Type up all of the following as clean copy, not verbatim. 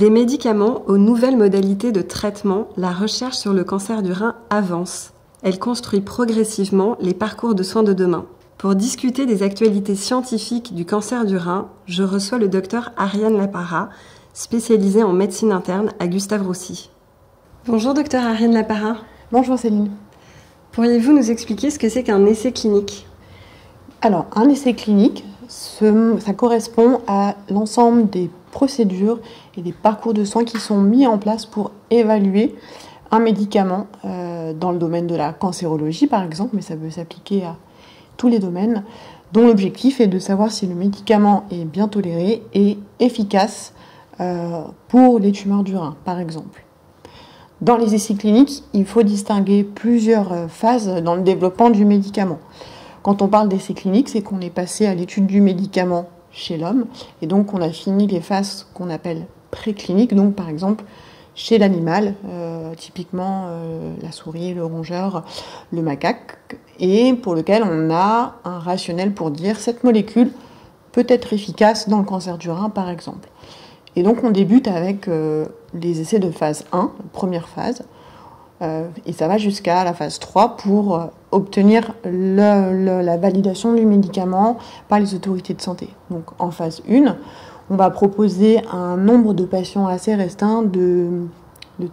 Des médicaments aux nouvelles modalités de traitement, la recherche sur le cancer du rein avance. Elle construit progressivement les parcours de soins de demain. Pour discuter des actualités scientifiques du cancer du rein, je reçois le docteur Ariane Lapara, spécialisée en médecine interne à Gustave Roussy. Bonjour docteur Ariane Lapara. Bonjour Céline. Pourriez-vous nous expliquer ce que c'est qu'un essai clinique ? Alors, un essai clinique, ça correspond à l'ensemble des procédures et des parcours de soins qui sont mis en place pour évaluer un médicament dans le domaine de la cancérologie par exemple, mais ça peut s'appliquer à tous les domaines, dont l'objectif est de savoir si le médicament est bien toléré et efficace pour les tumeurs du rein par exemple. Dans les essais cliniques, il faut distinguer plusieurs phases dans le développement du médicament. Quand on parle d'essais cliniques, c'est qu'on est passé à l'étude du médicament chez l'homme, et donc on a fini les phases qu'on appelle précliniques, donc par exemple chez l'animal, typiquement la souris, le rongeur, le macaque, et pour lequel on a un rationnel pour dire cette molécule peut être efficace dans le cancer du rein par exemple. Et donc on débute avec les essais de phase 1, première phase, et ça va jusqu'à la phase 3 pour obtenir la validation du médicament par les autorités de santé. Donc en phase 1, on va proposer à un nombre de patients assez restreint de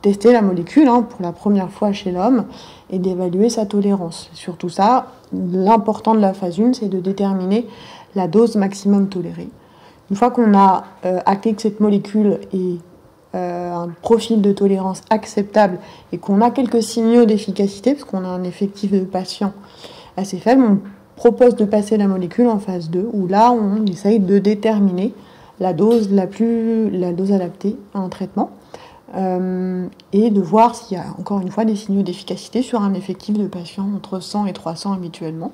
tester la molécule pour la première fois chez l'homme et d'évaluer sa tolérance. Surtout ça, l'important de la phase 1, c'est de déterminer la dose maximum tolérée. Une fois qu'on a acté que cette molécule est un profil de tolérance acceptable et qu'on a quelques signaux d'efficacité, parce qu'on a un effectif de patients assez faible, on propose de passer la molécule en phase 2, où là on essaye de déterminer la dose adaptée à un traitement et de voir s'il y a encore une fois des signaux d'efficacité sur un effectif de patients entre 100 et 300 habituellement.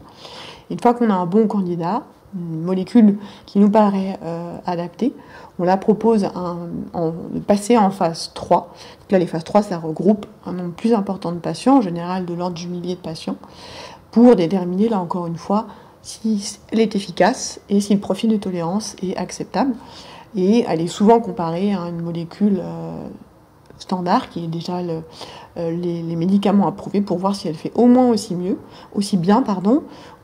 Une fois qu'on a un bon candidat, une molécule qui nous paraît adaptée, on la propose de passer en phase 3. Donc là, les phases 3, ça regroupe un nombre plus important de patients, en général de l'ordre du millier de patients, pour déterminer, là encore une fois, si elle est efficace et si le profil de tolérance est acceptable. Et elle est souvent comparée à une molécule standard, qui est déjà les médicaments approuvés, pour voir si elle fait au moins aussi bien,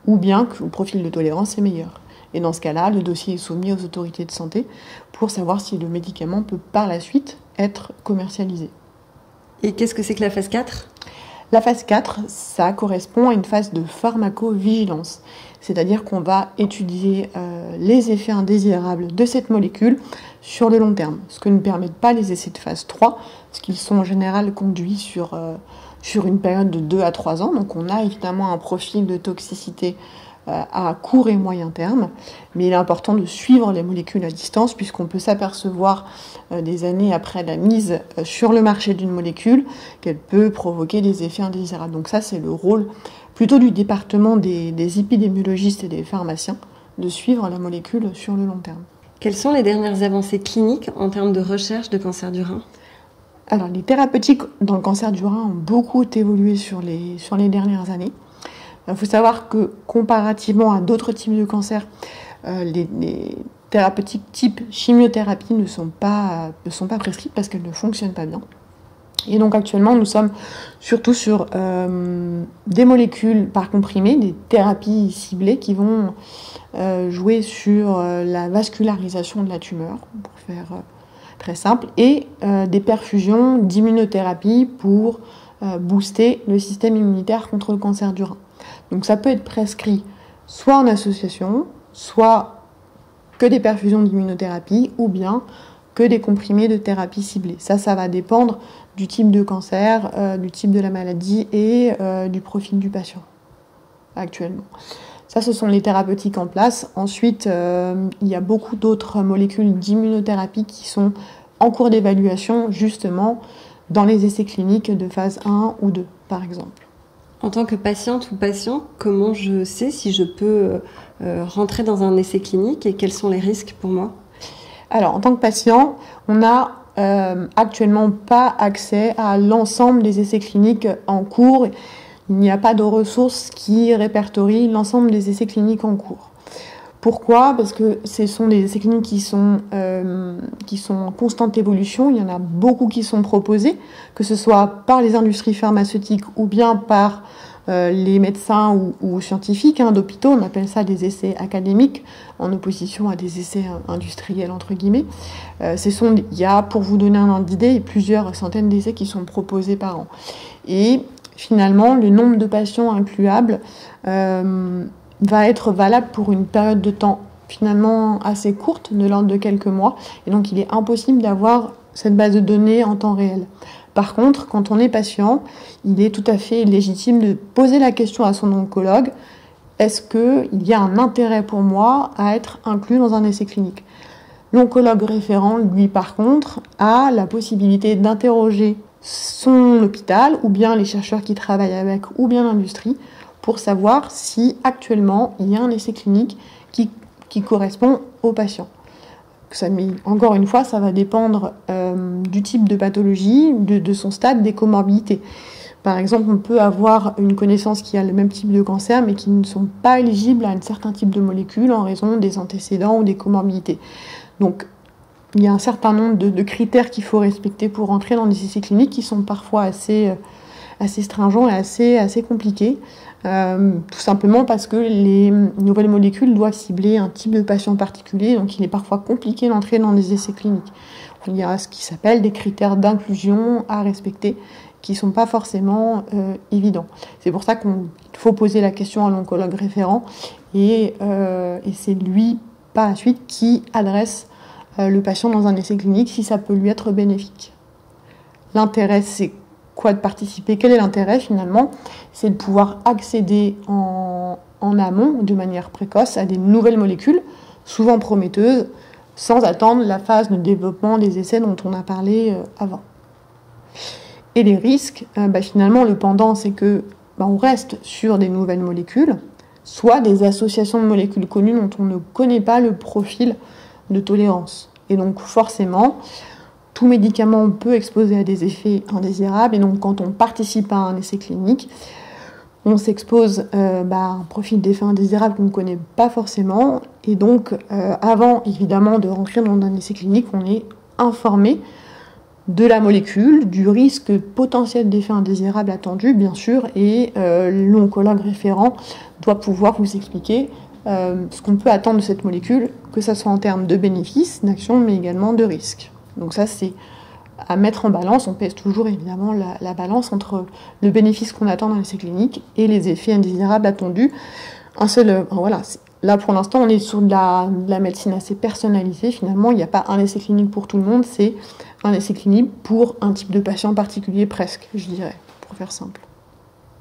ou bien que le profil de tolérance est meilleur. Et dans ce cas-là, le dossier est soumis aux autorités de santé pour savoir si le médicament peut par la suite être commercialisé. Et qu'est-ce que c'est que la phase 4 ? La phase 4, ça correspond à une phase de pharmacovigilance. C'est-à-dire qu'on va étudier les effets indésirables de cette molécule sur le long terme. Ce que ne permettent pas les essais de phase 3, parce qu'ils sont en général conduits sur une période de 2 à 3 ans. Donc on a évidemment un profil de toxicité à court et moyen terme, mais il est important de suivre les molécules à distance puisqu'on peut s'apercevoir des années après la mise sur le marché d'une molécule qu'elle peut provoquer des effets indésirables. Donc ça, c'est le rôle plutôt du département des épidémiologistes et des pharmaciens de suivre la molécule sur le long terme. Quelles sont les dernières avancées cliniques en termes de recherche de cancer du rein ? Alors, les thérapeutiques dans le cancer du rein ont beaucoup évolué sur les dernières années. Il faut savoir que comparativement à d'autres types de cancers, les thérapeutiques type chimiothérapie ne sont pas prescrites parce qu'elles ne fonctionnent pas bien. Et donc actuellement, nous sommes surtout sur des molécules par comprimé, des thérapies ciblées qui vont jouer sur la vascularisation de la tumeur, pour faire très simple, et des perfusions d'immunothérapie pour booster le système immunitaire contre le cancer du rein. Donc ça peut être prescrit soit en association, soit que des perfusions d'immunothérapie, ou bien que des comprimés de thérapie ciblée. Ça va dépendre du type de cancer, du type de la maladie et du profil du patient actuellement. Ça, ce sont les thérapeutiques en place. Ensuite, il y a beaucoup d'autres molécules d'immunothérapie qui sont en cours d'évaluation, justement, dans les essais cliniques de phase 1 ou 2, par exemple. En tant que patiente ou patient, comment je sais si je peux rentrer dans un essai clinique et quels sont les risques pour moi ? Alors, en tant que patient, on n'a actuellement pas accès à l'ensemble des essais cliniques en cours. Il n'y a pas de ressources qui répertorient l'ensemble des essais cliniques en cours. Pourquoi? Parce que ce sont des essais cliniques qui sont en constante évolution. Il y en a beaucoup qui sont proposés, que ce soit par les industries pharmaceutiques ou bien par les médecins ou scientifiques d'hôpitaux. On appelle ça des essais académiques, en opposition à des essais industriels, entre guillemets. Il y a, pour vous donner un ordre d'idée, plusieurs centaines d'essais qui sont proposés par an. Et finalement, le nombre de patients incluables va être valable pour une période de temps finalement assez courte, de l'ordre de quelques mois. Et donc, il est impossible d'avoir cette base de données en temps réel. Par contre, quand on est patient, il est tout à fait légitime de poser la question à son oncologue: est-ce qu'il y a un intérêt pour moi à être inclus dans un essai clinique? L'oncologue référent, lui, par contre, a la possibilité d'interroger son hôpital, ou bien les chercheurs qui travaillent avec, ou bien l'industrie, pour savoir si actuellement il y a un essai clinique qui correspond au patient. Encore une fois, ça va dépendre du type de pathologie, de son stade, des comorbidités. Par exemple, on peut avoir une connaissance qui a le même type de cancer, mais qui ne sont pas éligibles à un certain type de molécules en raison des antécédents ou des comorbidités. Donc, il y a un certain nombre de critères qu'il faut respecter pour entrer dans des essais cliniques qui sont parfois assez stringents et assez compliqués. Tout simplement parce que les nouvelles molécules doivent cibler un type de patient particulier, donc il est parfois compliqué d'entrer dans des essais cliniques. Il y a ce qui s'appelle des critères d'inclusion à respecter, qui ne sont pas forcément évidents. C'est pour ça qu'il faut poser la question à l'oncologue référent, et c'est lui, par la suite, qui adresse le patient dans un essai clinique si ça peut lui être bénéfique. L'intérêt, c'est quoi de participer? Quel est l'intérêt finalement? C'est de pouvoir accéder en amont, de manière précoce, à des nouvelles molécules, souvent prometteuses, sans attendre la phase de développement des essais dont on a parlé avant. Et les risques, finalement, le pendant, c'est que on reste sur des nouvelles molécules, soit des associations de molécules connues dont on ne connaît pas le profil de tolérance. Et donc forcément, tout médicament peut exposer à des effets indésirables, et donc quand on participe à un essai clinique, on s'expose à un profil d'effet indésirable qu'on ne connaît pas forcément, et donc avant évidemment de rentrer dans un essai clinique, on est informé de la molécule, du risque potentiel d'effet indésirable attendu, bien sûr, et l'oncologue référent doit pouvoir vous expliquer ce qu'on peut attendre de cette molécule, que ce soit en termes de bénéfices, d'action, mais également de risques. Donc ça, c'est à mettre en balance. On pèse toujours évidemment la balance entre le bénéfice qu'on attend dans l'essai clinique et les effets indésirables attendus. Là, pour l'instant, on est sur de la médecine assez personnalisée. Finalement, il n'y a pas un essai clinique pour tout le monde, c'est un essai clinique pour un type de patient particulier, presque, je dirais, pour faire simple.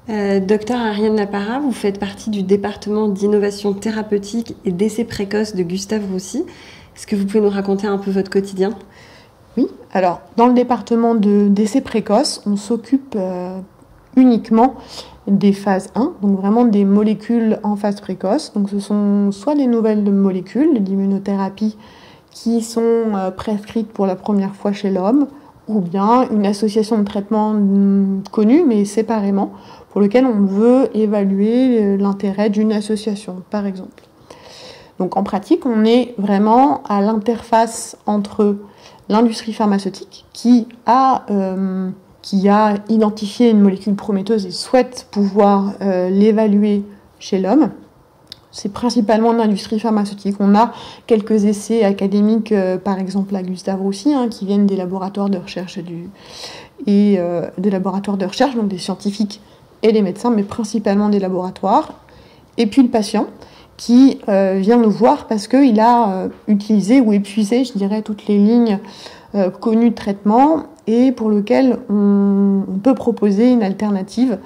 Docteur Ariane Lapara, vous faites partie du département d'innovation thérapeutique et d'essais précoces de Gustave Roussy. Est-ce que vous pouvez nous raconter un peu votre quotidien? Oui, alors dans le département d'essais précoces, on s'occupe uniquement des phases 1, donc vraiment des molécules en phase précoce. Donc ce sont soit des nouvelles molécules d'immunothérapie qui sont prescrites pour la première fois chez l'homme, ou bien une association de traitements connue mais séparément, pour lequel on veut évaluer l'intérêt d'une association, par exemple. Donc en pratique, on est vraiment à l'interface entre l'industrie pharmaceutique qui a identifié une molécule prometteuse et souhaite pouvoir l'évaluer chez l'homme. C'est principalement l'industrie pharmaceutique. On a quelques essais académiques, par exemple à Gustave Roussy, qui viennent des laboratoires de recherche des laboratoires de recherche, donc des scientifiques et des médecins, mais principalement des laboratoires. Et puis le patient qui vient nous voir parce qu'il a utilisé ou épuisé, je dirais, toutes les lignes connues de traitement et pour lequel on peut proposer une alternative.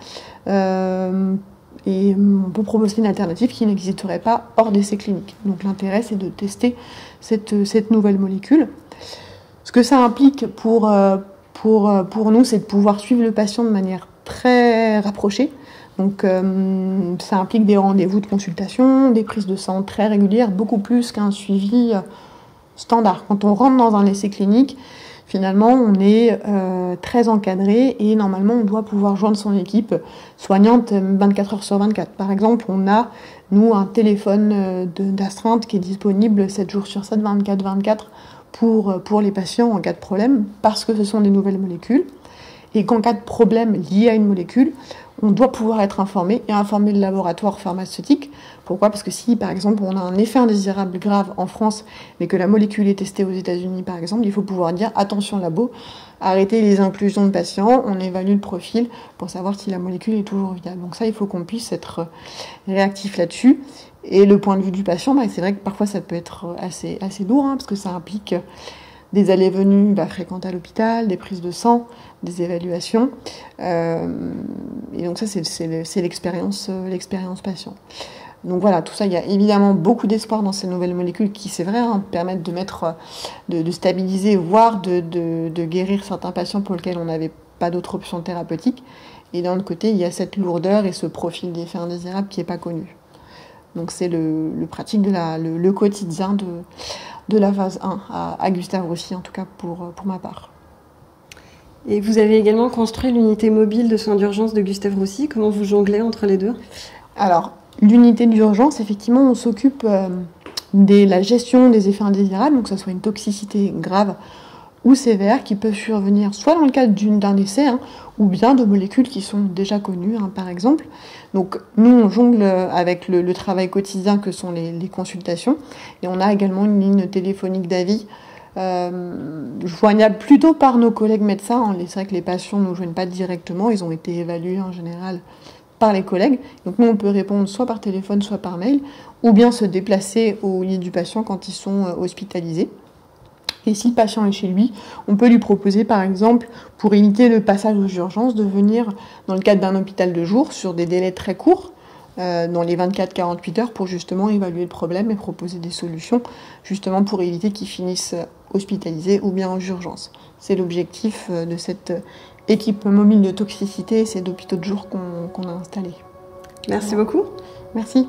Et on peut proposer une alternative qui n'existerait pas hors d'essai clinique. Donc l'intérêt, c'est de tester cette nouvelle molécule. Ce que ça implique pour nous, c'est de pouvoir suivre le patient de manière très rapprochée. Donc ça implique des rendez-vous de consultation, des prises de sang très régulières, beaucoup plus qu'un suivi standard. Quand on rentre dans un essai clinique, Finalement, on est très encadré et normalement, on doit pouvoir joindre son équipe soignante 24 heures sur 24. Par exemple, on a, nous, un téléphone d'astreinte qui est disponible 7 jours sur 7, 24/24 pour les patients en cas de problème, parce que ce sont des nouvelles molécules. Et qu'en cas de problème lié à une molécule, on doit pouvoir être informé et informer le laboratoire pharmaceutique. Pourquoi ? Parce que si, par exemple, on a un effet indésirable grave en France, mais que la molécule est testée aux États-Unis, par exemple, il faut pouvoir dire « Attention labo, arrêtez les inclusions de patients, on évalue le profil pour savoir si la molécule est toujours viable. » Donc ça, il faut qu'on puisse être réactif là-dessus. Et le point de vue du patient, c'est vrai que parfois ça peut être assez lourd, parce que ça implique des allées-venues fréquentes à l'hôpital, des prises de sang, des évaluations. Et donc ça, c'est l'expérience patient. Donc voilà, tout ça, il y a évidemment beaucoup d'espoir dans ces nouvelles molécules qui, c'est vrai, permettent de stabiliser, voire de guérir certains patients pour lesquels on n'avait pas d'autre option thérapeutique. Et d'un autre côté, il y a cette lourdeur et ce profil d'effet indésirable qui n'est pas connu. Donc c'est le pratique le quotidien de la phase 1 à Gustave Roussy, en tout cas pour ma part. Et vous avez également construit l'unité mobile de soins d'urgence de Gustave Roussy. Comment vous jonglez entre les deux ? Alors, l'unité d'urgence, effectivement, on s'occupe de la gestion des effets indésirables, donc que ce soit une toxicité grave ou sévères qui peuvent survenir soit dans le cadre d'un essai, ou bien de molécules qui sont déjà connues, par exemple. Donc nous, on jongle avec le travail quotidien que sont les consultations, et on a également une ligne téléphonique d'avis joignable plutôt par nos collègues médecins. C'est vrai que les patients ne nous joignent pas directement, ils ont été évalués en général par les collègues. Donc nous, on peut répondre soit par téléphone, soit par mail, ou bien se déplacer au lit du patient quand ils sont hospitalisés. Et si le patient est chez lui, on peut lui proposer, par exemple, pour éviter le passage aux urgences, de venir dans le cadre d'un hôpital de jour sur des délais très courts, dans les 24-48 heures, pour justement évaluer le problème et proposer des solutions, justement pour éviter qu'ils finissent hospitalisés ou bien en urgence. C'est l'objectif de cette équipe mobile de toxicité et ces hôpitaux de jour qu'on a installés. Merci beaucoup. Merci.